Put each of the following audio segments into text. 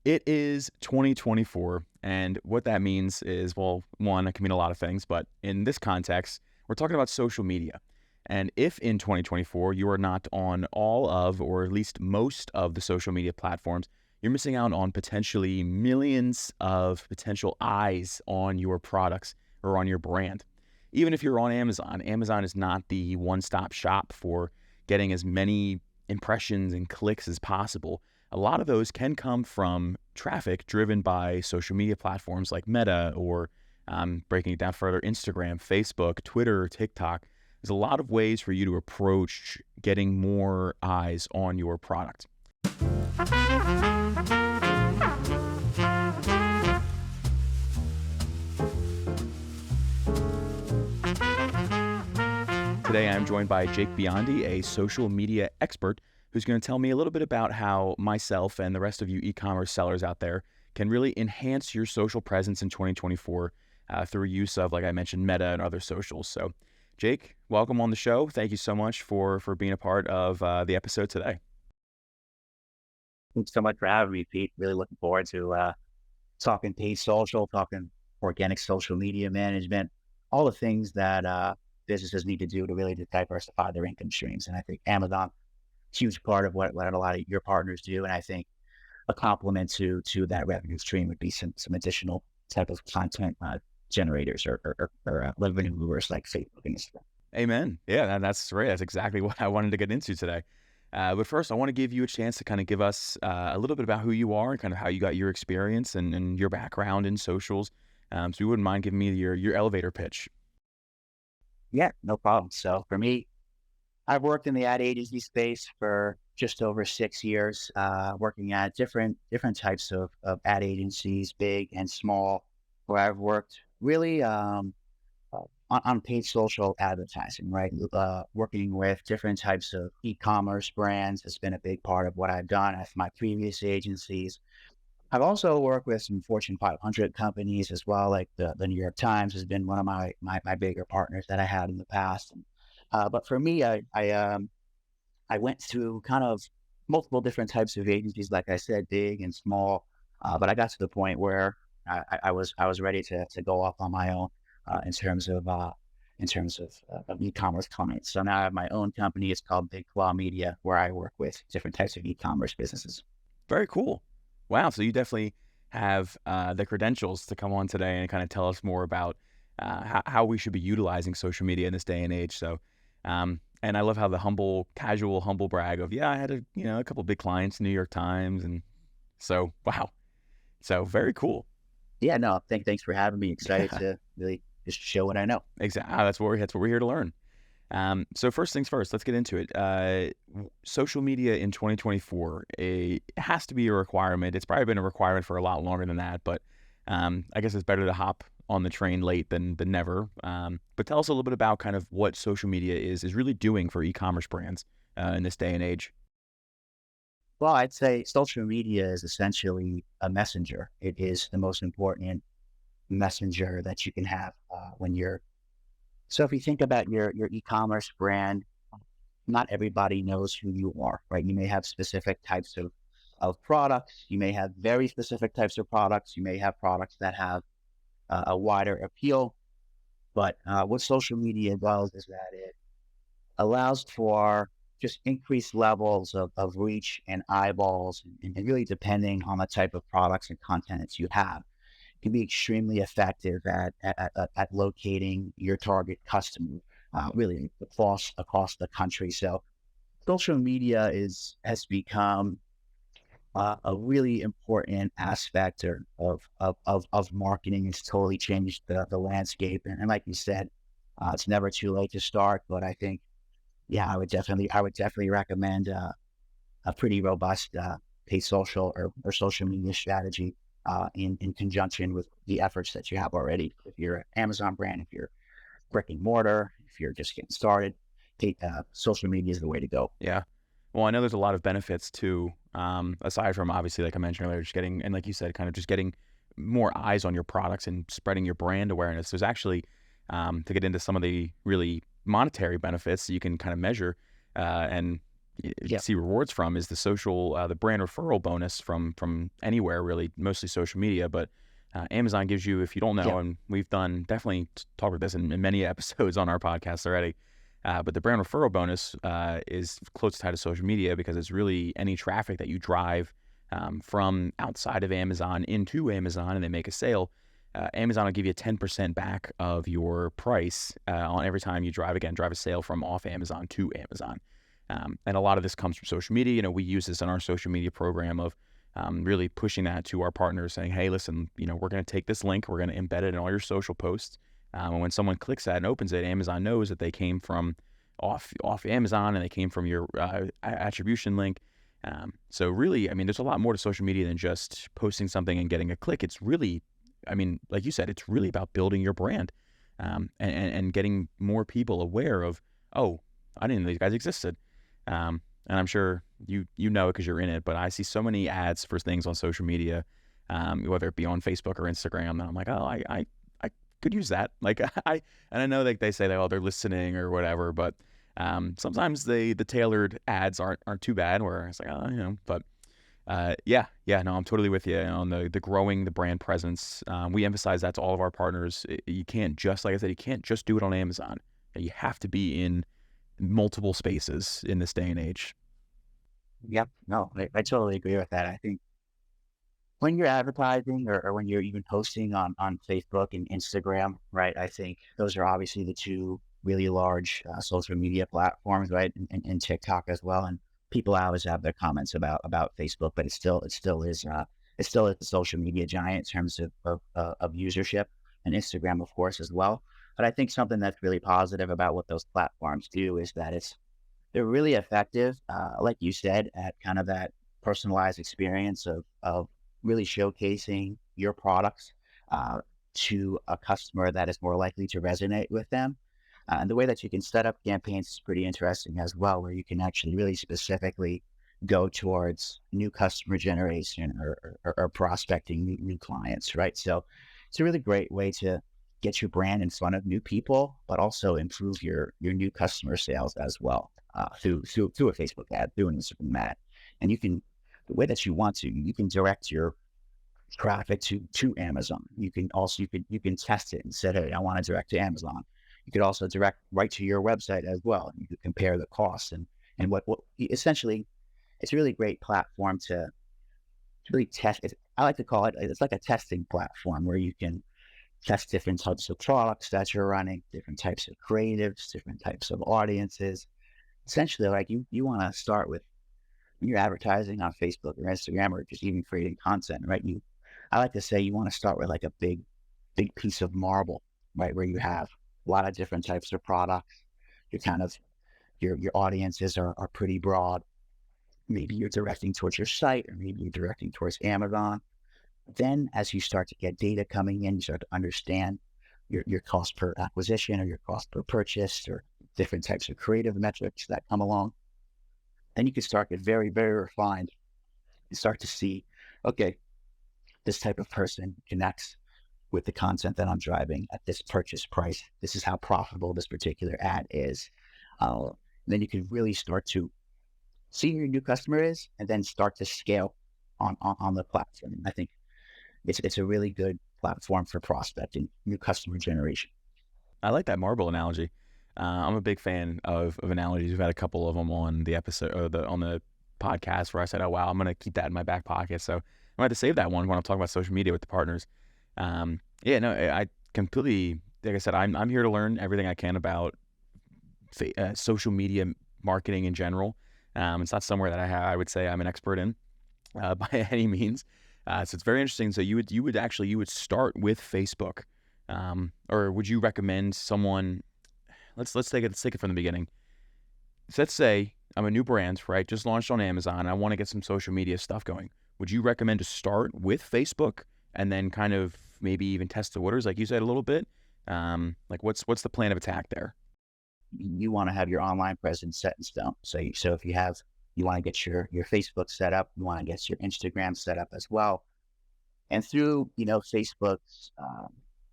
It is 2024, and what that means is, well, one, it can mean a lot of things, but in this context, we're talking about social media. And if in 2024 you are not on all of, or at least most of the social media platforms, you're missing out on potentially millions of potential eyes on your products or on your brand. Even if you're on Amazon, Amazon is not the one-stop shop for getting as many impressions and clicks as possible. A lot of those can come from traffic driven by social media platforms like Meta or breaking it down further, Instagram, Facebook, Twitter, TikTok. There's a lot of ways for you to approach getting more eyes on your product. Today, I'm joined by Jake Biondi, a social media expert, who's going to tell me a little bit about how myself and the rest of you e-commerce sellers out there can really enhance your social presence in 2024 through use of, like I mentioned, Meta and other socials. So, Jake, welcome on the show. Thank you so much for being a part of the episode today. Thanks so much for having me, Pete. Really looking forward to talking paid social, talking organic social media management, all the things that businesses need to do to really diversify their income streams. And I think Amazon, huge part of what a lot of your partners do. And I think a complement to that revenue stream would be some additional type of content generators or revenue movers like Facebook and Instagram. Amen. Yeah, that's right. That's exactly what I wanted to get into today. But first, I want to give you a chance to kind of give us a little bit about who you are and kind of how you got your experience and your background in socials. So you wouldn't mind giving me your elevator pitch. Yeah, no problem. So for me, I've worked in the ad agency space for just over 6 years, working at different types of ad agencies, big and small, where I've worked really on paid social advertising, right? Working with different types of e-commerce brands has been a big part of what I've done at my previous agencies. I've also worked with some Fortune 500 companies as well, like the New York Times has been one of my bigger partners that I had in the past. But for me, I went through kind of multiple different types of agencies, like I said, big and small. But I got to the point where I was ready to go off on my own in terms of e-commerce clients. So now I have my own company. It's called Big Claw Media, where I work with different types of e-commerce businesses. Very cool. Wow. So you definitely have the credentials to come on today and kind of tell us more about how we should be utilizing social media in this day and age. So, and I love how the casual humble brag of, yeah, I had a couple big clients, New York Times. And so, wow. So very cool. Yeah, no, thanks for having me. Excited to really just show what I know. Exactly. That's what we're here to learn. So first things first, let's get into it. Social media in 2024, it has to be a requirement. It's probably been a requirement for a lot longer than that, but I guess it's better to hop on the train late than never. But tell us a little bit about kind of what social media is really doing for e-commerce brands in this day and age. Well, I'd say social media is essentially a messenger. It is the most important messenger that you can have when you're. So if you think about your e-commerce brand, not everybody knows who you are, right? You may have specific types of products. You may have very specific types of products. You may have products that have a wider appeal. But what social media does is that it allows for just increased levels of reach and eyeballs, and really depending on the type of products and content that you have, can be extremely effective at locating your target customer, really across the country. So social media has become a really important aspect of marketing. It's totally changed the landscape. And like you said, it's never too late to start, but I think, yeah, I would definitely recommend a pretty robust paid social or social media strategy in conjunction with the efforts that you have already. If you're an Amazon brand, if you're brick and mortar, if you're just getting started, social media is the way to go. Yeah. Well, I know there's a lot of benefits too, aside from obviously, like I mentioned earlier, just getting, and like you said, kind of just getting more eyes on your products and spreading your brand awareness. There's actually, to get into some of the really monetary benefits you can kind of measure, and Yeah. see rewards from is the social, the brand referral bonus from anywhere really, mostly social media. But Amazon gives you, if you don't know, Yeah. and we've done definitely talked about this in many episodes on our podcast already. But the brand referral bonus is close tied to social media because it's really any traffic that you drive from outside of Amazon into Amazon and they make a sale. Amazon will give you 10% back of your price on every time you drive a sale from off Amazon to Amazon. And a lot of this comes from social media. We use this in our social media program of really pushing that to our partners, saying, hey, listen, we're going to take this link, we're going to embed it in all your social posts. And when someone clicks that and opens it, Amazon knows that they came from off Amazon and they came from your attribution link. So really, I mean, there's a lot more to social media than just posting something and getting a click. It's really, I mean, like you said, it's really about building your brand and getting more people aware of, oh, I didn't know these guys existed. And I'm sure you know it because you're in it, but I see so many ads for things on social media, whether it be on Facebook or Instagram, and I'm like, oh, I could use that. Like and I know like they say that, oh, they're listening or whatever, but sometimes the tailored ads aren't too bad. Where it's like, oh, but yeah, no, I'm totally with you on the growing the brand presence. We emphasize that to all of our partners. You can't just, like I said, you can't just do it on Amazon. You have to be in multiple spaces in this day and age. Yep. No, I totally agree with that. I think when you're advertising or when you're even posting on Facebook and Instagram, right? I think those are obviously the two really large social media platforms, right? And TikTok as well. And people always have their comments about Facebook, but it still is a social media giant in terms of usership, and Instagram, of course, as well. But I think something that's really positive about what those platforms do is that they're really effective, like you said, at kind of that personalized experience of really showcasing your products to a customer that is more likely to resonate with them. And the way that you can set up campaigns is pretty interesting as well, where you can actually really specifically go towards new customer generation or prospecting new clients, right? So it's a really great way to get your brand in front of new people, but also improve your new customer sales as well through a Facebook ad, through an Instagram ad, and you can the way that you want to, you can direct your traffic to Amazon. You can test it and say, hey, I want to direct to Amazon. You could also direct right to your website as well. You could compare the costs and what essentially it's a really great platform to really test it. I like to call it, it's like a testing platform where you can test different types of products that you're running, different types of creatives, different types of audiences. Essentially, like you want to start with when you're advertising on Facebook or Instagram or just even creating content, right? I like to say you want to start with like a big piece of marble, right? Where you have a lot of different types of products. You're kind of your audiences are pretty broad. Maybe you're directing towards your site, or maybe you're directing towards Amazon. Then, as you start to get data coming in, you start to understand your cost per acquisition or your cost per purchase or different types of creative metrics that come along. Then you can start get very, very refined. You start to see, okay, this type of person connects with the content that I'm driving at this purchase price. This is how profitable this particular ad is. Then you can really start to see who your new customer is and then start to scale on the platform. I think it's a really good platform for prospecting, new customer generation. I like that marble analogy. I'm a big fan of analogies. We've had a couple of them on the episode or on the podcast where I said, "Oh wow, I'm gonna keep that in my back pocket." So I'm gonna have to save that one when I'm talking about social media with the partners. Yeah, no, I completely, like I said, I'm here to learn everything I can about social media marketing in general. It's not somewhere that I would say I'm an expert in by any means. So it's very interesting. So you would start with Facebook, or would you recommend someone? Let's take it from the beginning. So let's say I'm a new brand, right? Just launched on Amazon. I want to get some social media stuff going. Would you recommend to start with Facebook and then kind of maybe even test the waters, like you said, a little bit? Like what's the plan of attack there? You want to have your online presence set in stone. So if you want to get your Facebook set up, you want to get your Instagram set up as well. And through, Facebook's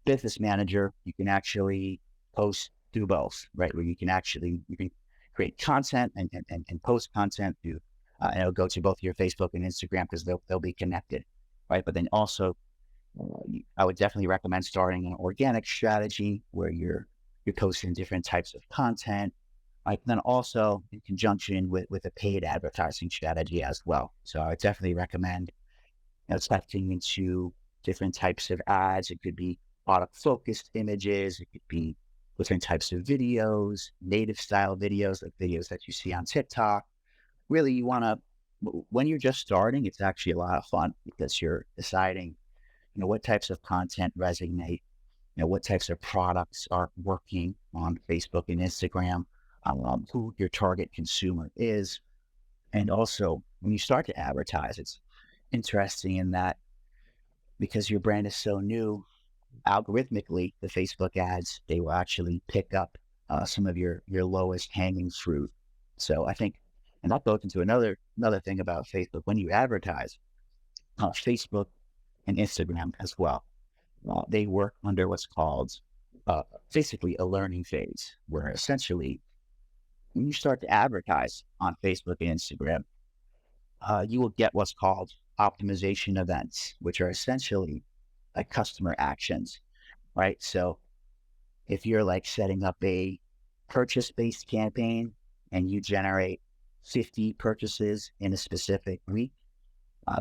business manager, you can actually post through both, right? Where you can create content and post content to, and it'll go to both your Facebook and Instagram because they'll be connected, right? But then also, I would definitely recommend starting an organic strategy where you're posting different types of content, right? Then also in conjunction with a paid advertising strategy as well. So I would definitely recommend, testing into different types of ads. It could be product focused images. It could be different types of videos, native style videos, like videos that you see on TikTok. Really, you want to, when you're just starting, it's actually a lot of fun because you're deciding, what types of content resonate, what types of products are working on Facebook and Instagram, who your target consumer is. And also, when you start to advertise, it's interesting in that because your brand is so new, algorithmically, the Facebook ads, they will actually pick up some of your lowest hanging fruit. So I think, and that goes into another thing about Facebook. When you advertise, Facebook and Instagram as well, they work under what's called basically a learning phase, where essentially when you start to advertise on Facebook and Instagram, you will get what's called optimization events, which are essentially like customer actions, right? So if you're like setting up a purchase based campaign and you generate 50 purchases in a specific week,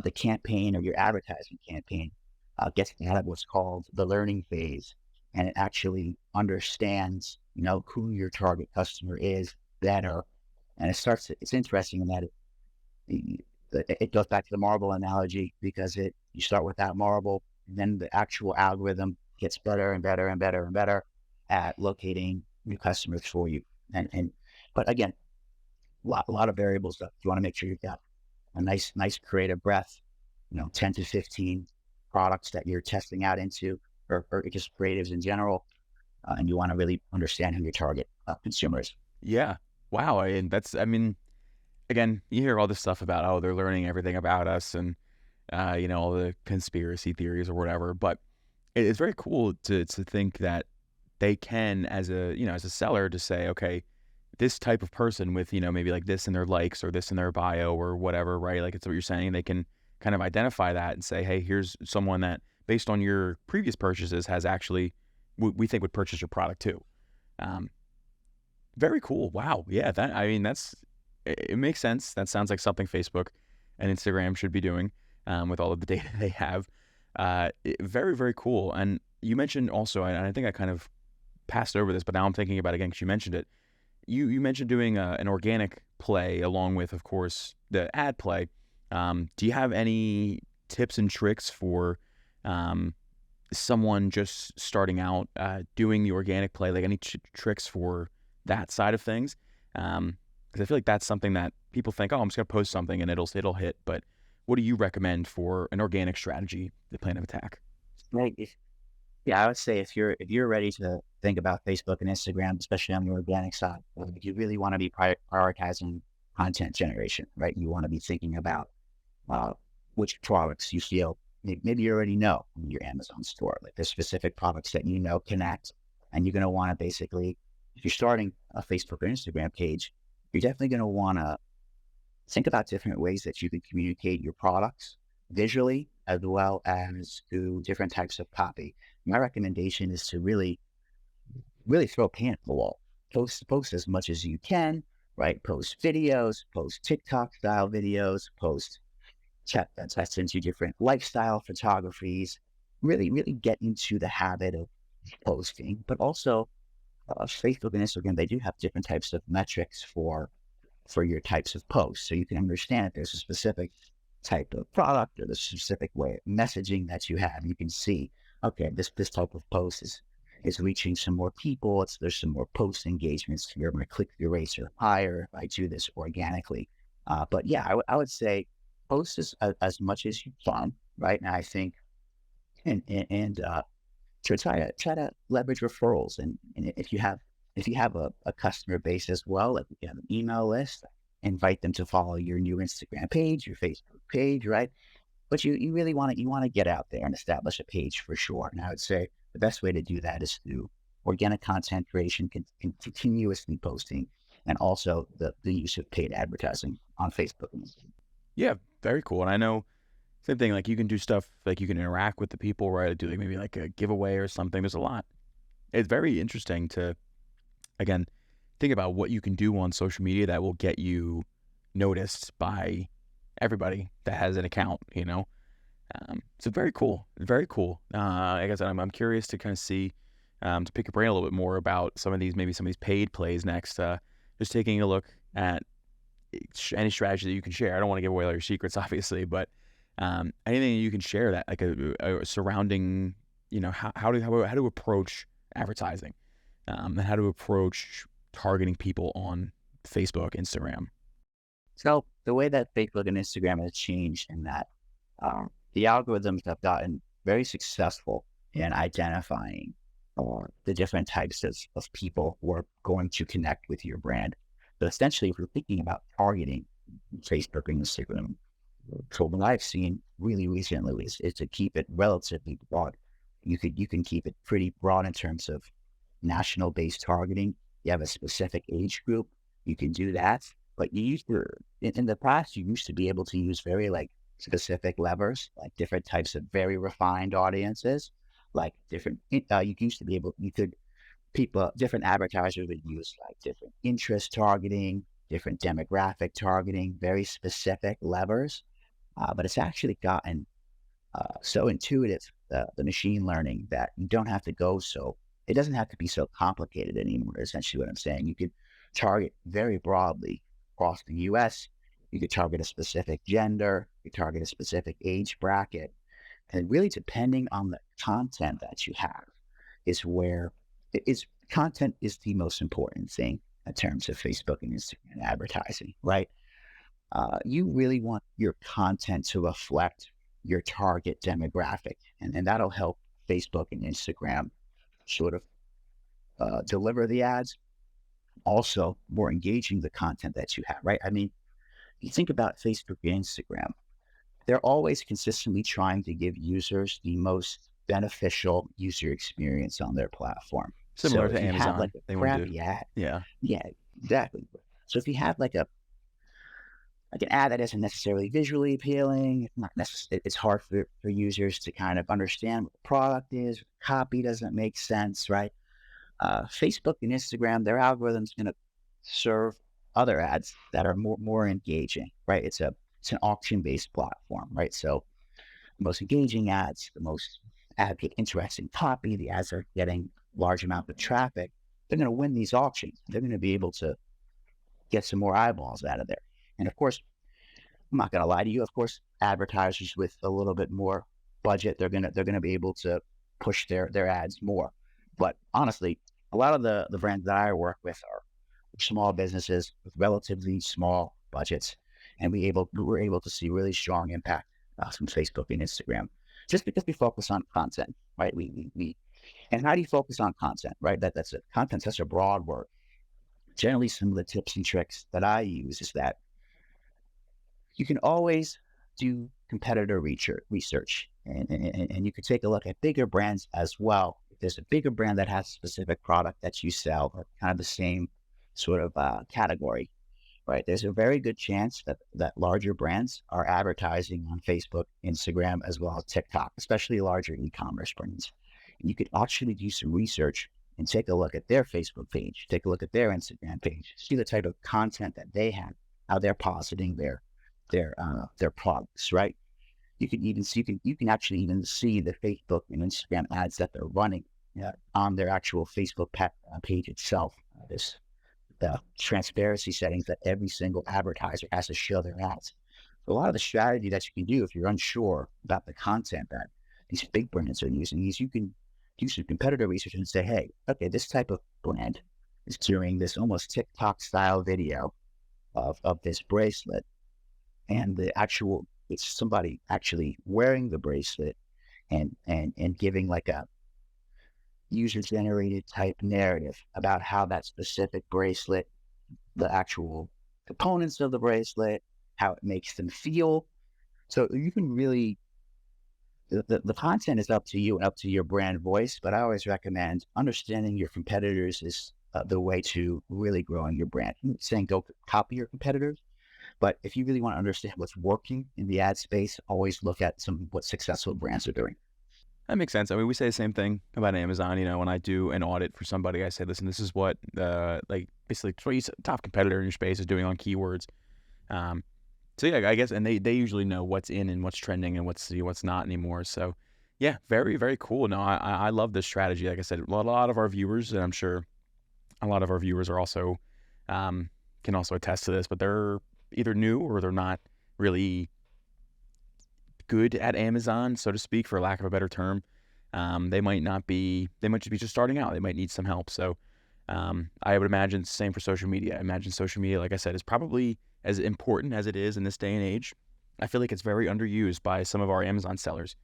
the campaign or your advertising campaign gets out of what's called the learning phase, and it actually understands, who your target customer is better. And it's interesting in that it goes back to the marble analogy because you start with that marble, and then the actual algorithm gets better and better and better and better at locating new customers for you. And but again, a lot of variables that you want to make sure you've got a nice creative breadth, 10 to 15 products that you're testing out into, or just creatives in general. And you want to really understand who your target consumer is. Yeah. Wow. And I mean, again, you hear all this stuff about, oh, they're learning everything about us and, all the conspiracy theories or whatever. But it's very cool to think that they can, as a seller, to say, okay, this type of person with, maybe like this in their likes or this in their bio or whatever, right? Like it's what you're saying. They can kind of identify that and say, hey, here's someone that based on your previous purchases has actually, we think would purchase your product too. Um, Very cool. Wow. Yeah. It makes sense. That sounds like something Facebook and Instagram should be doing with all of the data they have. Very, very cool. And you mentioned also, and I think I kind of passed over this, but now I'm thinking about it again because you mentioned it. You mentioned doing an organic play along with, of course, the ad play. Do you have any tips and tricks for someone just starting out doing the organic play? Like any tricks for that side of things? Because I feel like that's something that people think, oh, I'm just gonna post something and it'll hit. But what do you recommend for an organic strategy, the plan of attack? Right. Yeah, I would say if you're ready to think about Facebook and Instagram, especially on the organic side, you really want to be prioritizing content generation, right? You want to be thinking about uh, which products you feel maybe you already know in your Amazon store. Like there's specific products that connect, and you're going to want to basically, if you're starting a Facebook or Instagram page, you're definitely going to want to think about different ways that you can communicate your products visually as well as through different types of copy. My recommendation is to really throw paint at the wall. Post as much as you can, right? Post videos, post TikTok style videos, post test into different lifestyle photographies. Really get into the habit of posting, but also Facebook and Instagram, they do have different types of metrics for your types of posts. So you can understand if there's a specific type of product or the specific way of messaging that you have. You can see, okay, this type of post is reaching some more people. There's some more post engagements here. My click-through rates are higher if I do this organically. But yeah, I would say post as much as you can, right? And I think and to try to leverage referrals, and if you have a customer base as well, like if you have an email list, invite them to follow your new Instagram page, your Facebook page, right? But you really want to get out there and establish a page for sure. And I would say the best way to do that is through organic content creation, continuously posting, and also the use of paid advertising on Facebook and Instagram. Yeah, very cool. And I know same thing, like you can do stuff like you can interact with the people, right? Do like maybe like a giveaway or something. There's a lot. It's very interesting to again think about what you can do on social media that will get you noticed by everybody that has an account, you know? So very cool, very cool. Like I said, I'm curious to kind of see, to pick your brain a little bit more about some of these, maybe some of these paid plays next. Just taking a look at any strategy that you can share. I don't want to give away all your secrets, obviously, but anything you can share that like a surrounding, you know, how to approach advertising, and how to approach targeting people on Facebook, Instagram. So the way that Facebook and Instagram has changed in that the algorithms have gotten very successful in identifying the different types of people who are going to connect with your brand. But essentially, if you're thinking about targeting Facebook and Instagram, so what I've seen really recently is to keep it relatively broad. You can keep it pretty broad in terms of national based targeting. You have a specific age group, you can do that. But you used to in the past, you used to be able to use very like specific levers, like different types of very refined audiences, like different. You used to be able, you could people, different advertisers would use like different interest targeting, different demographic targeting, very specific levers. But it's actually gotten so intuitive, the machine learning, that you don't have to go so, it doesn't have to be so complicated anymore. Essentially, what I'm saying, you could target very broadly across the US. You could target a specific gender, you could target a specific age bracket. And really, depending on the content that you have, is where content is the most important thing in terms of Facebook and Instagram advertising, right? You really want your content to reflect your target demographic, and that'll help Facebook and Instagram sort of deliver the ads. Also, more engaging the content that you have, right? I mean, you think about Facebook and Instagram, they're always consistently trying to give users the most beneficial user experience on their platform. So Similar to if you have like Amazon, a they want to do. crappy ad, Yeah. yeah, exactly. So if you have like an ad that isn't necessarily visually appealing, it's not necessarily, it's hard for users to kind of understand what the product is. Copy doesn't make sense, right? Facebook and Instagram, their algorithm's going to serve other ads that are more engaging, right? It's an auction based platform, right? So the most engaging ads, the most interesting copy, the ads are getting large amount of traffic. They're going to win these auctions. They're going to be able to get some more eyeballs out of there. And of course, I'm not going to lie to you. Of course, advertisers with a little bit more budget, they're gonna be able to push their ads more. But honestly, a lot of the brands that I work with are small businesses with relatively small budgets, and we're able to see really strong impact from Facebook and Instagram, just because we focus on content, right? We and how do you focus on content, right? That's a content's such a broad word. Generally, some of the tips and tricks that I use is that you can always do competitor research, and you can take a look at bigger brands as well. If there's a bigger brand that has a specific product that you sell, or kind of the same sort of category, right? There's a very good chance that larger brands are advertising on Facebook, Instagram, as well as TikTok, especially larger e-commerce brands. And you could actually do some research and take a look at their Facebook page, take a look at their Instagram page, see the type of content that they have, how they're positing their products, right? You can even see, you can actually even see the Facebook and Instagram ads that they're running on their actual Facebook page itself. This the transparency settings that every single advertiser has to show their ads. So a lot of the strategy that you can do if you're unsure about the content that these big brands are using is you can do some competitor research and say, hey, okay, this type of brand is doing this almost TikTok style video of this bracelet, and the actual, it's somebody actually wearing the bracelet and giving like a user generated type narrative about how that specific bracelet, the actual components of the bracelet, how it makes them feel. So you can really, the content is up to you and up to your brand voice, but I always recommend understanding your competitors is the way to really growing your brand. I'm not saying go copy your competitors, but if you really want to understand what's working in the ad space, always look at some what successful brands are doing. That makes sense. I mean, we say the same thing about Amazon. When I do an audit for somebody, I say, listen, this is what like basically three top competitor in your space is doing on keywords. Um, so yeah, I guess, and they usually know what's in and what's trending and what's not anymore. So yeah, very very cool. No, I love this strategy. Like I said, a lot of our viewers, and I'm sure a lot of our viewers are also can also attest to this, but they're either new or they're not really good at Amazon, so to speak, for lack of a better term. They might not be, they might just be just starting out. They might need some help. So I would imagine the same for social media. I imagine social media, like I said, is probably as important as it is in this day and age. I feel like it's very underused by some of our Amazon sellers.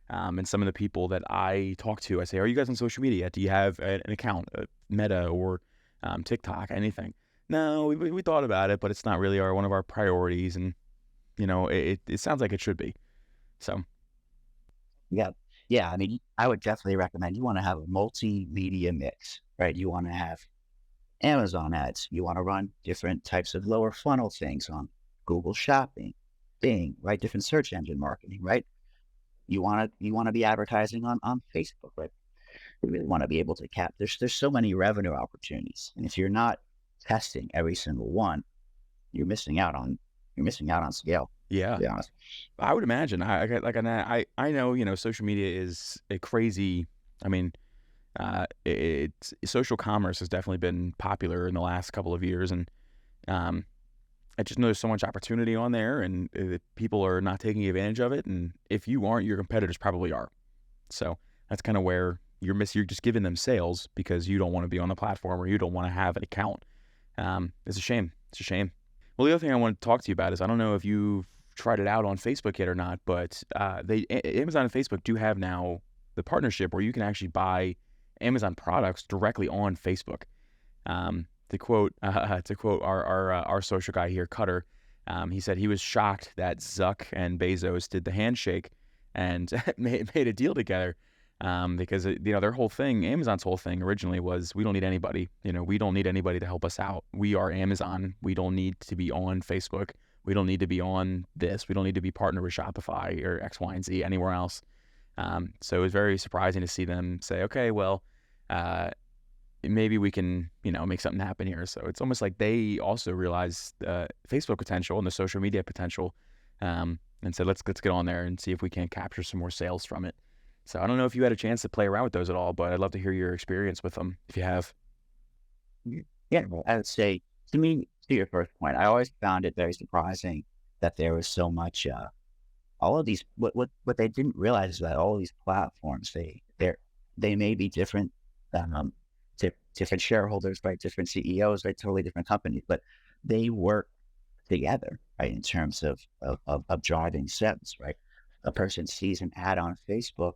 And some of the people that I talk to, I say, are you guys on social media? Do you have an account, Meta or TikTok, anything? No, we thought about it, but it's not really one of our priorities. And, it sounds like it should be. So, Yeah. Yeah. I mean, I would definitely recommend you want to have a multimedia mix, right? You want to have Amazon ads. You want to run different types of lower funnel things on Google Shopping, Bing, right? Different search engine marketing, right? You want to be advertising on Facebook, right? You really want to be able to cap. There's so many revenue opportunities, and if you're not testing every single one, you're missing out on scale. To yeah, be honest. I would imagine. I know, social media is a crazy, I mean, it's social commerce has definitely been popular in the last couple of years. And um, I just know there's so much opportunity on there and people are not taking advantage of it. And if you aren't, your competitors probably are. So that's kind of where you're just giving them sales because you don't want to be on the platform or you don't want to have an account. It's a shame. It's a shame. Well, the other thing I want to talk to you about is I don't know if you've tried it out on Facebook yet or not, but Amazon and Facebook do have now the partnership where you can actually buy Amazon products directly on Facebook. To quote our social guy here, Cutter, he said he was shocked that Zuck and Bezos did the handshake and made a deal together. Because their whole thing, Amazon's whole thing originally was we don't need anybody. We don't need anybody to help us out. We are Amazon. We don't need to be on Facebook. We don't need to be on this. We don't need to be partnered with Shopify or X, Y, and Z anywhere else. So it was very surprising to see them say, okay, well, maybe we can, make something happen here. So it's almost like they also realized the Facebook potential and the social media potential, and said, let's get on there and see if we can capture some more sales from it. So I don't know if you had a chance to play around with those at all, but I'd love to hear your experience with them if you have. Yeah, well, I would say to me, to your first point, I always found it very surprising that there was so much. All of these, what they didn't realize is that all of these platforms, they may be different, um, different shareholders, right? Different CEOs, right? Totally different companies, but they work together, right? In terms of driving sales, right? A person sees an ad on Facebook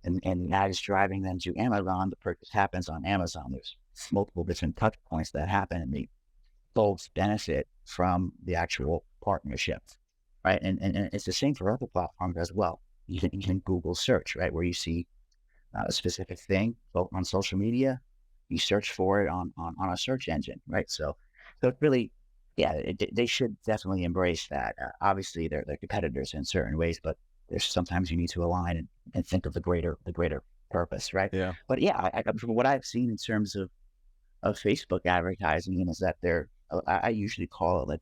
and that is driving them to Amazon. The purchase happens on Amazon. There's multiple different touch points that happen, and they both benefit from the actual partnership, right? And it's the same for other platforms as well. You can Google search, right, where you see a specific thing on social media, you search for it on a search engine, right? So it's really, yeah, they should definitely embrace that. Obviously, they're competitors in certain ways, but there's sometimes you need to align and think of the greater purpose, right? Yeah. But yeah, from what I've seen in terms of Facebook advertising is that I usually call it like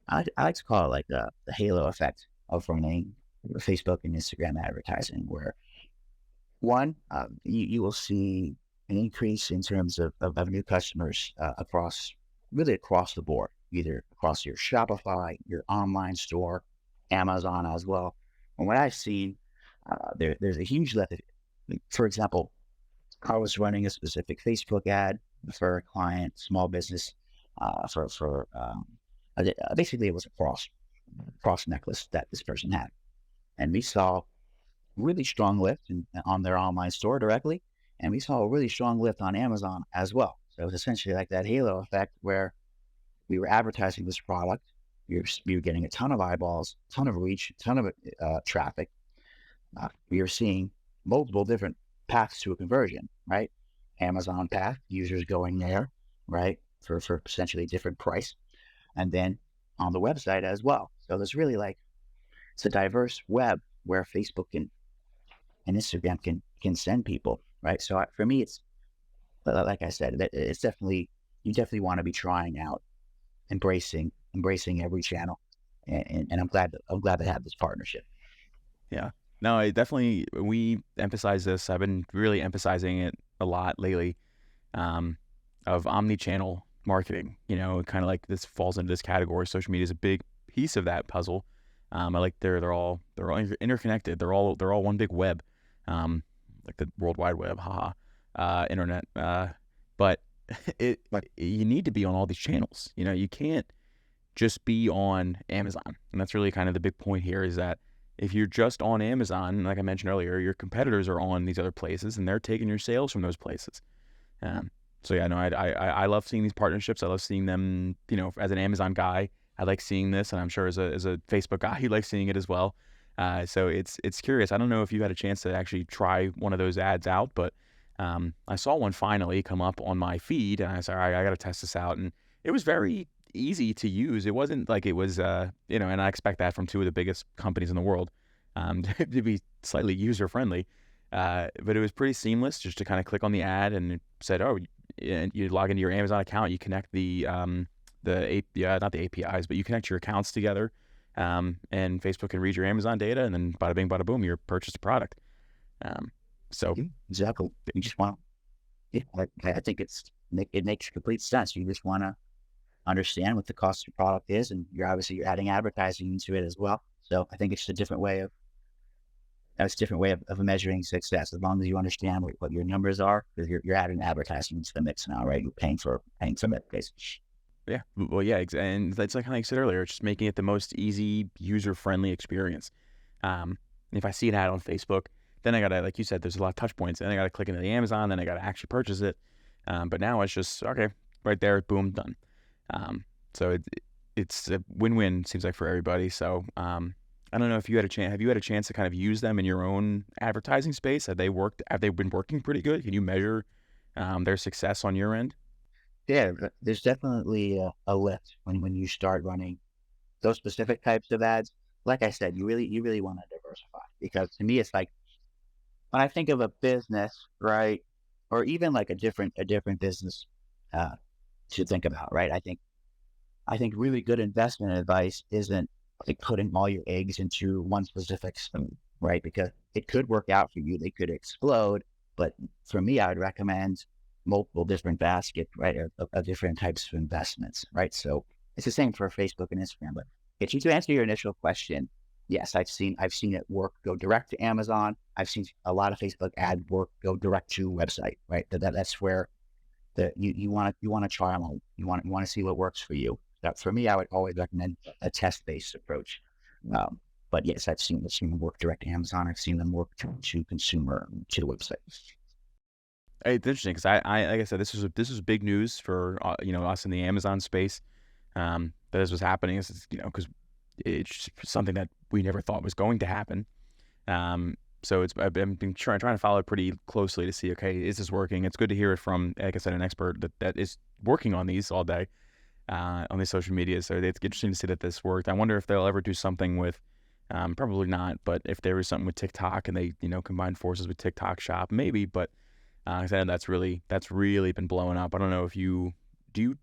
I like to call it like the halo effect of running Facebook and Instagram advertising, where one, you will see an increase in terms of new customers really across the board, either across your Shopify, your online store, Amazon as well. And what I've seen, there's a huge lift. For example, I was running a specific Facebook ad for a client, small business, basically it was a cross necklace that this person had, and we saw really strong lift on their online store directly, and we saw a really strong lift on Amazon as well. So it was essentially like that halo effect where we were advertising this product, we were getting a ton of eyeballs, ton of reach, ton of traffic. We were seeing multiple different paths to a conversion, right? Amazon path, users going there, right, for essentially a different price, and then on the website as well. So there's really like it's a diverse web where Facebook and Instagram can send people, right? So for me, it's like I said, it's definitely you definitely want to be trying out, embracing every channel, and I'm glad to have this partnership. Yeah. No, I definitely we emphasize this. I've been really emphasizing it a lot lately. Um, of omni-channel marketing. Kind of like this falls into this category. Social media is a big piece of that puzzle. I like they're all interconnected. They're all one big web, um, like the World Wide Web, haha, internet. But it But you need to be on all these channels. You can't just be on Amazon. And that's really kind of the big point here is that if you're just on Amazon, like I mentioned earlier, your competitors are on these other places and they're taking your sales from those places. Um, so yeah, no, I love seeing these partnerships. I love seeing them, as an Amazon guy, I like seeing this, and I'm sure as a Facebook guy, he likes seeing it as well. So it's curious. I don't know if you had a chance to actually try one of those ads out, but I saw one finally come up on my feed, and I said, all right, I got to test this out, and it was very easy to use. It wasn't like it was, and I expect that from two of the biggest companies in the world, to be slightly user friendly. But it was pretty seamless just to kind of click on the ad and it said, oh, and you log into your Amazon account, you connect not the APIs, but you connect your accounts together. And Facebook can read your Amazon data and then bada bing, bada boom, you purchased a product. Um, so yeah, exactly, you just want yeah, I think it makes complete sense. You just want to understand what the cost of your product is, and you're adding advertising into it as well. So I think it's a different way of that's a different way of measuring success. As long as you understand what your numbers are, because you're adding advertising into the mix now, right? You're paying for that case. yeah, well, yeah, and that's like how I said earlier, it's just making it the most easy, user-friendly experience. If I see an ad on Facebook, then I gotta, like you said, there's a lot of touch points. Then I gotta click into the Amazon, then I gotta actually purchase it. But now it's just okay, right there, boom, done. So it's a win-win. Seems like for everybody. So I don't know if you had a chance. Have you had a chance to kind of use them in your own advertising space? Have they worked? Have they been working pretty good? Can you measure their success on your end? Yeah, there's definitely a lift when you start running those specific types of ads. Like I said, you really want to diversify because to me, it's like when I think of a business, right, or even like a different business uh, to think about, right? I think really good investment advice isn't like putting all your eggs into one specific spoon, right? Because it could work out for you, they could explode. But for me, I would recommend multiple different baskets, right, of different types of investments, right? So it's the same for Facebook and Instagram. But if you to answer your initial question, yes, I've seen it work go direct to Amazon. I've seen a lot of Facebook ad work go direct to website, right? That's where you want to try them all. You want to see what works for you. That for me, I would always recommend a test based approach. Um, but yes, I've seen them work direct to Amazon. I've seen them work to consumer to the website. Hey, it's interesting because I like I said, this was big news for us in the Amazon space. That this was happening. This is because it's something that we never thought was going to happen. So I've been trying to follow it pretty closely to see, okay, is this working? It's good to hear it from, like I said, an expert that is working on these all day, on these social media. So it's interesting to see that this worked. I wonder if they'll ever do something with, probably not, but if there was something with TikTok and they, combine forces with TikTok Shop, maybe. But like I said, that's really been blowing up. I don't know if do you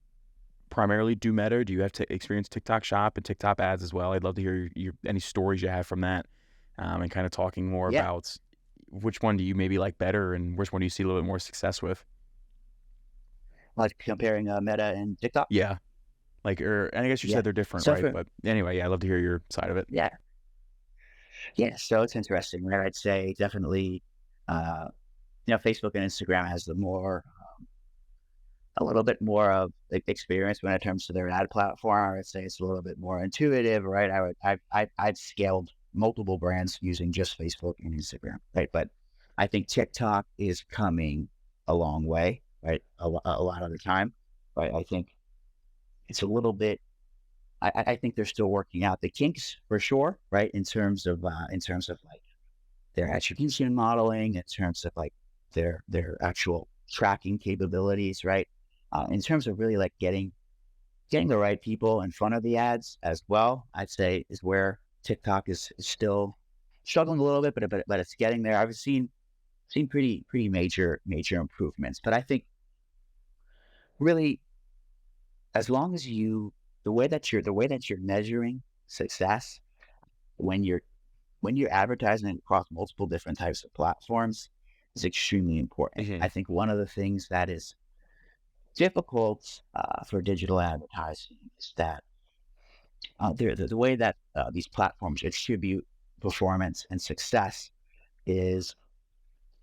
primarily do Meta? Do you have to experience TikTok Shop and TikTok ads as well? I'd love to hear any stories you have from that, and kind of talking more Yeah, about which one do you maybe like better and which one do you see a little bit more success with? like comparing Meta and TikTok. Yeah, and I guess you Yeah. said they're different, So right? for But anyway, yeah, I'd love to hear your side of it. yeah, yeah. So it's interesting. Right? I'd say definitely, uh, Facebook and Instagram has the more a little bit more of experience when it comes to their ad platform. I would say it's a little bit more intuitive, right? I've scaled multiple brands using just Facebook and Instagram, right? But I think TikTok is coming a long way, right? A lot of the time, right? I think it's a little bit. I think they're still working out the kinks for sure, right? In terms of like their attribution modeling, in terms of like their actual tracking capabilities, right? In terms of really like getting the right people in front of the ads as well, I'd say is where TikTok is still struggling a little bit, but it's getting there. I've seen pretty major improvements. But I think really, as long as you the way that you're measuring success when you're advertising across multiple different types of platforms is extremely important. Hmm. I think one of the things that is difficult for digital advertising is that the way that these platforms attribute performance and success is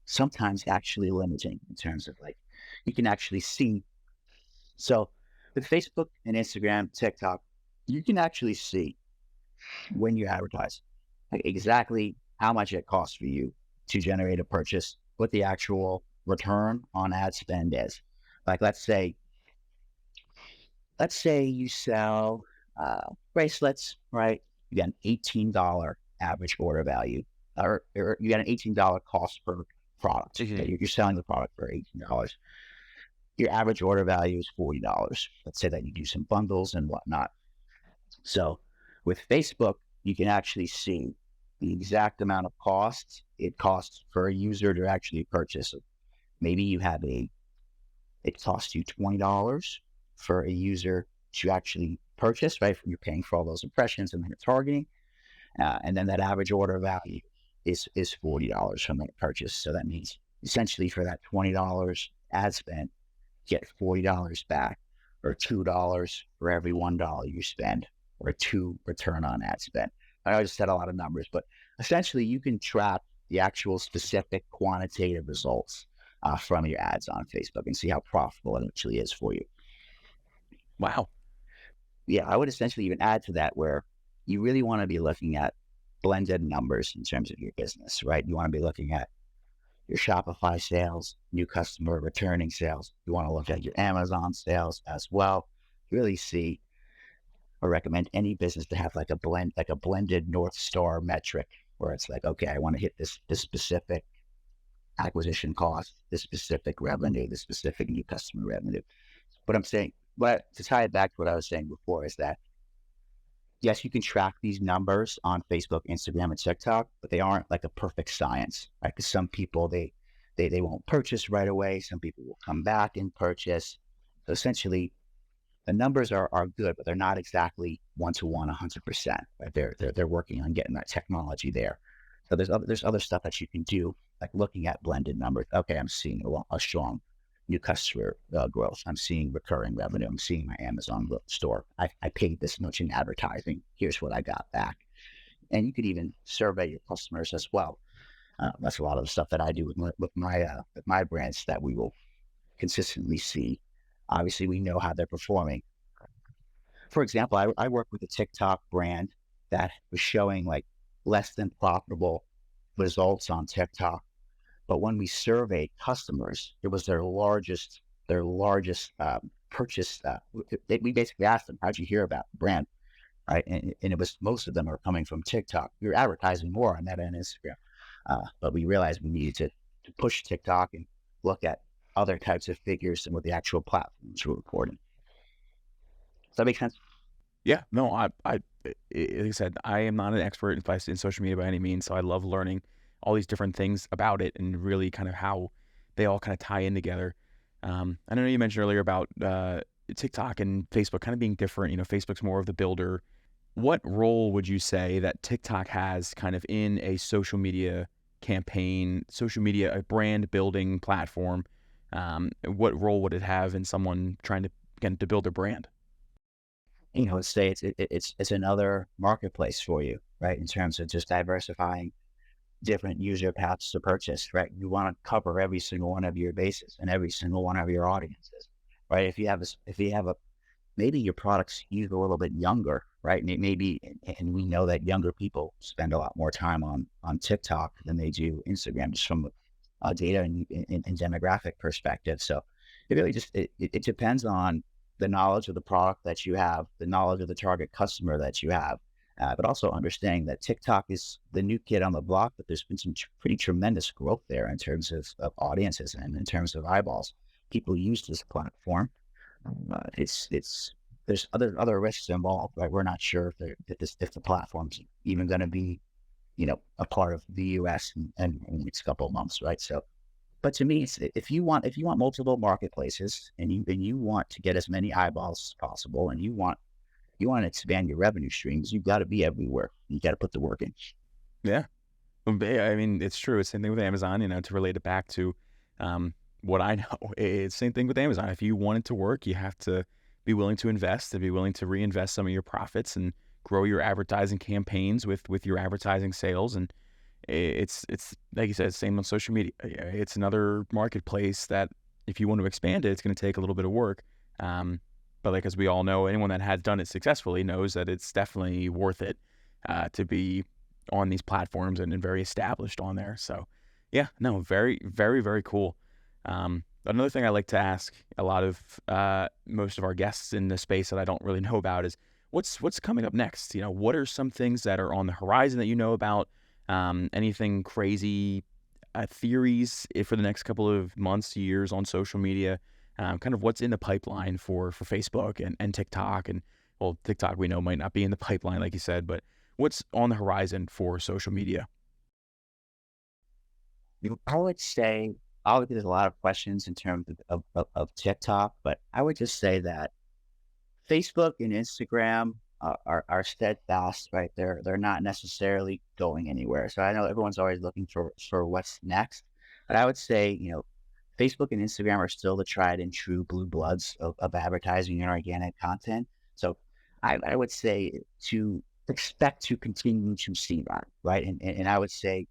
sometimes actually limiting in terms of like you can actually see. So with Facebook and Instagram, TikTok, you can actually see when you advertise like exactly how much it costs for you to generate a purchase, what the actual return on ad spend is. Like let's say you sell bracelets, right? You got an $18 average order value, or you got an $18 cost per product. Hmm. Okay, you're selling the product for $18. Your average order value is $40. Let's say that you do some bundles and whatnot. So with Facebook, you can actually see the exact amount of costs it costs for a user to actually purchase. Maybe you have it costs you $20 for a user to actually purchase, right? You're paying for all those impressions and then targeting. And then that average order value is $40 from that purchase. So that means essentially for that $20 ad spend, get $40 back, or $2 for every $1 you spend, or a 2 return on ad spend. I just said a lot of numbers, but essentially you can track the actual specific quantitative results from your ads on Facebook and see how profitable it actually is for you. Wow. Yeah, I would essentially even add to that where you really want to be looking at blended numbers in terms of your business, right? You want to be looking at your Shopify sales, new customer returning sales. You want to look at your Amazon sales as well. Really see or recommend any business to have like a blended North Star metric where it's like, okay, I want to hit this specific acquisition cost, this specific revenue, this specific new customer revenue. What I'm saying, to tie it back to what I was saying before is that yes, you can track these numbers on Facebook, Instagram, and TikTok, but they aren't like a perfect science, right? Because some people they won't purchase right away. Some people will come back and purchase. So essentially, the numbers are good, but they're not exactly one to one, 100%. Right? They're working on getting that technology there. So there's other stuff that you can do, like looking at blended numbers. Okay, I'm seeing a strong new customer growth. I'm seeing recurring revenue. I'm seeing my Amazon store. I paid this much in advertising. Here's what I got back. And you could even survey your customers as well. That's a lot of the stuff that I do with my brands that we will consistently see. Obviously, we know how they're performing. For example, I work with a TikTok brand that was showing like less than profitable results on TikTok. But when we surveyed customers, it was their largest purchase. We basically asked them, "How'd you hear about the brand?" Right, and it was most of them are coming from TikTok. We were advertising more on that and Instagram, but we realized we needed to push TikTok and look at other types of figures and what the actual platforms were reporting. Does that make sense? Yeah, no, like I said, I am not an expert in social media by any means, so I love learning all these different things about it and really kind of how they all kind of tie in together. I know you mentioned earlier about TikTok and Facebook kind of being different. You know, Facebook's more of the builder. What role would you say that TikTok has kind of in a social media campaign, social media, a brand building platform? What role would it have in someone trying to, again, to build their brand? Let's say it's another marketplace for you, right? In terms of just diversifying different user paths to purchase, right? You want to cover every single one of your bases and every single one of your audiences, right? If you have a maybe your product's skewed a little bit younger, right? Maybe, and we know that younger people spend a lot more time on TikTok than they do Instagram, just from data and demographic perspective. So it really just it depends on the knowledge of the product that you have, the knowledge of the target customer that you have, but also understanding that TikTok is the new kid on the block, but there's been some pretty tremendous growth there in terms of audiences and in terms of eyeballs. People use this platform. It's there's other risks involved, right? We're not sure if the platform's even going to be, a part of the U.S. in the next couple of months, right? So, but to me, it's, if you want multiple marketplaces and you want to get as many eyeballs as possible, and you want to expand your revenue streams, you've got to be everywhere. You got to put the work in. Yeah. I mean, it's true. It's the same thing with Amazon, to relate it back to what I know. It's the same thing with Amazon. If you want it to work, you have to be willing to invest and be willing to reinvest some of your profits and grow your advertising campaigns with your advertising sales. And it's like you said, same on social media. It's another marketplace that if you want to expand it, it's going to take a little bit of work. But like, as we all know, anyone that has done it successfully knows that it's definitely worth it to be on these platforms and very established on there. So yeah, no, very, very, very cool. Another thing I like to ask a lot of most of our guests in the space that I don't really know about is what's coming up next? What are some things that are on the horizon that you know about? Anything crazy theories for the next couple of months, years on social media? Kind of what's in the pipeline for Facebook and TikTok, and well, TikTok we know might not be in the pipeline like you said, but what's on the horizon for social media? I would say, obviously, there's a lot of questions in terms of TikTok, but I would just say that Facebook and Instagram are steadfast, right? They're not necessarily going anywhere. So I know everyone's always looking for what's next, but I would say, Facebook and Instagram are still the tried and true blue bloods of advertising and organic content. So I would say to expect to continue to see that, right? And I would say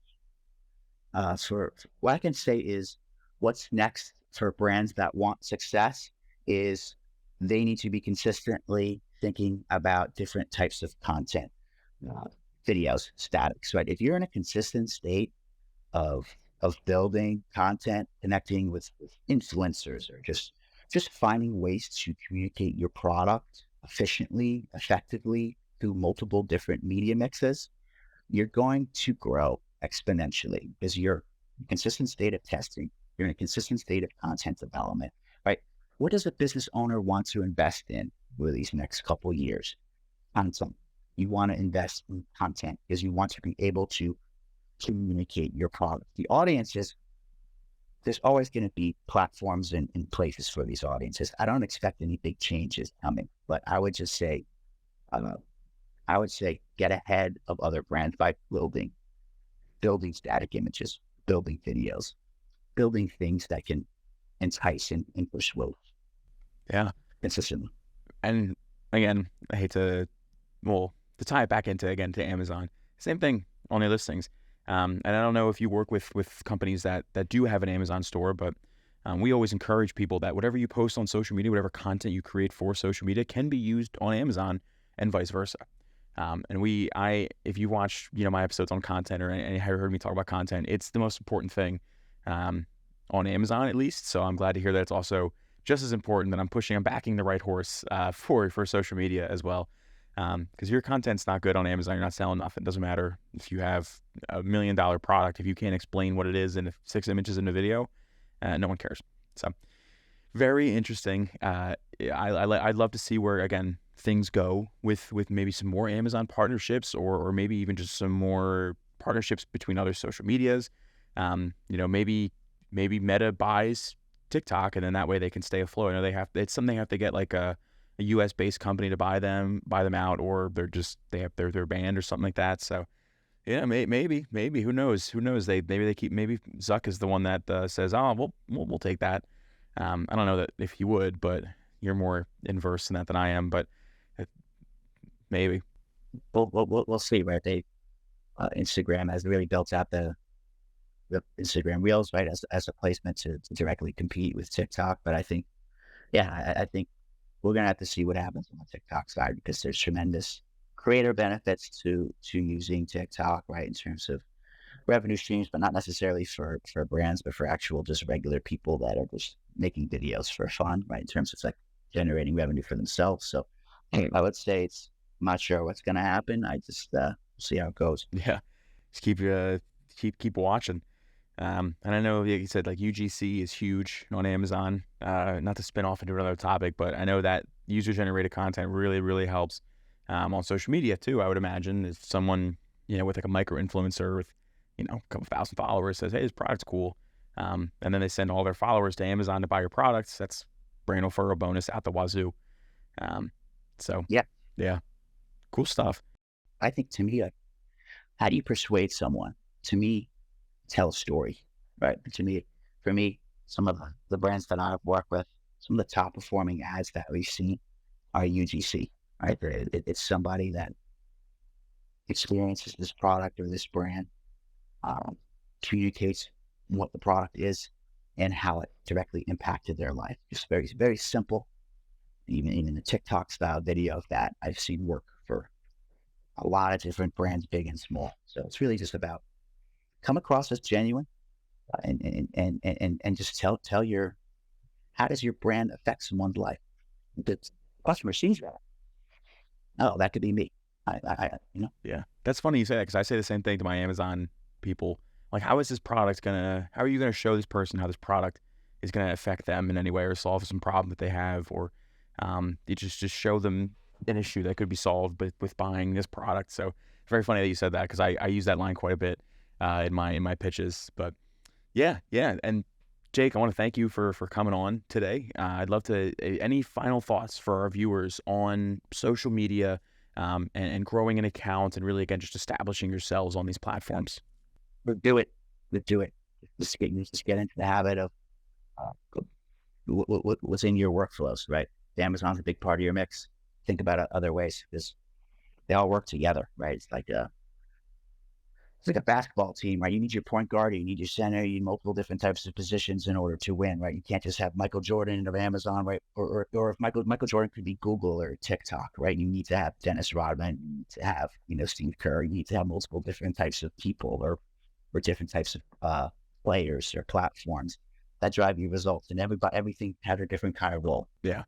for what I can say is what's next for brands that want success is they need to be consistently thinking about different types of content, uh, videos, statics, right? If you're in a consistent state of building content, connecting with influencers, or just finding ways to communicate your product efficiently, effectively through multiple different media mixes, you're going to grow exponentially because you're in a consistent state of testing. You're in a consistent state of content development, right? What does a business owner want to invest in for these next couple of years? Content. You want to invest in content because you want to be able to communicate your product. The audiences, there's always going to be platforms and places for these audiences. I don't expect any big changes coming, but I would just say, uh, I would say get ahead of other brands by building static images, building videos, building things that can entice and persuade Yeah. consistently. And again, I hate to, well, to tie it back into, again, to Amazon, same thing on their listings. And I don't know if you work with companies that do have an Amazon store, but we always encourage people that whatever you post on social media, whatever content you create for social media can be used on Amazon and vice versa. If you watch, my episodes on content or any heard me talk about content, it's the most important thing on Amazon at least. So I'm glad to hear that it's also just as important that I'm backing the right horse for social media as well. Because your content's not good on Amazon, you're not selling nothing. It doesn't matter if you have $1 million product. If you can't explain what it is in 6 images in a video, no one cares. So very interesting. I'd love to see where, again, things go with maybe some more Amazon partnerships, or maybe even just some more partnerships between other social medias. Maybe Meta buys TikTok, and then that way they can stay afloat. I know it's something they have to get like a US based company to buy them out, or they're banned or something like that. So yeah, maybe who knows? Maybe Zuck is the one that says, oh, we'll take that. I don't know that if he would, but you're more inverse in that than I am. But maybe. We'll see, right? Instagram has really built out the Instagram Reels, right, as a placement to directly compete with TikTok. But I think, yeah, I think we're gonna have to see what happens on the TikTok side because there's tremendous creator benefits to using TikTok, right, in terms of revenue streams, but not necessarily for brands, but for actual just regular people that are just making videos for fun, right, in terms of like generating revenue for themselves. So I would say I'm not sure what's going to happen. I just see how it goes. Yeah, just keep watching. And I know, like you said, like UGC is huge on Amazon. Not to spin off into another topic, but I know that user generated content really, really helps on social media too. I would imagine if someone, with like a micro influencer with, a couple thousand followers says, "Hey, this product's cool," and then they send all their followers to Amazon to buy your products. That's brain referral bonus out the wazoo. Um, so Yeah, yeah, cool stuff. I think to me, like, how do you persuade someone? To me, tell a story, right? To me, for me, some of the brands that I've worked with, some of the top performing ads that we've seen are UGC, right? It's somebody that experiences this product or this brand, um, communicates what the product is and how it directly impacted their life. Just very, very simple. Even the TikTok style video of that I've seen work for a lot of different brands, big and small. So it's really just about come across as genuine and just tell your how does your brand affect someone's life? The customer sees that. Oh, that could be me. Yeah, that's funny you say that because I say the same thing to my Amazon people. Like, how are you gonna show this person how this product is gonna affect them in any way or solve some problem that they have, or you just show them an issue that could be solved with buying this product. So it's very funny that you said that because I use that line quite a bit in my pitches. But yeah, and Jake, I want to thank you for coming on today. I'd love to any final thoughts for our viewers on social media and growing an account and really again just establishing yourselves on these platforms. But do it. But do it. Just get into the habit of uh, what's in your workflows, right? Amazon's a big part of your mix. Think about other ways because they all work together, right? It's like a basketball team, right? You need your point guard, you need your center, you need multiple different types of positions in order to win, right? You can't just have Michael Jordan of Amazon, right? Or if Michael Jordan could be Google or TikTok, right? You need to have Dennis Rodman, you need to have Steve Kerr, you need to have multiple different types of people or different types of players or platforms that drive you results, and everything has a different kind of role. Yeah.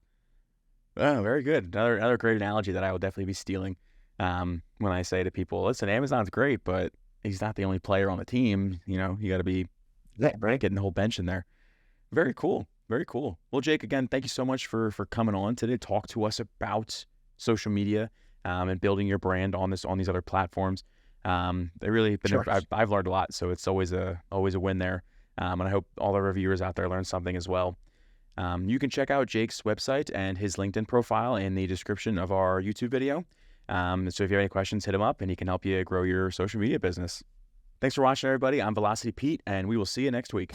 Oh, very good. Another great analogy that I will definitely be stealing when I say to people, listen, Amazon's great, but he's not the only player on the team. You got to be Yeah, right. getting the whole bench in there. Very cool. Very cool. Well, Jake, again, thank you so much for coming on today to talk to us about social media and building your brand on these other platforms. They really been Sure. I've learned a lot, so it's always a win there. And I hope all the reviewers out there learn something as well. You can check out Jake's website and his LinkedIn profile in the description of our YouTube video. So if you have any questions, hit him up and he can help you grow your social media business. Thanks for watching, everybody. I'm Velocity Pete, and we will see you next week.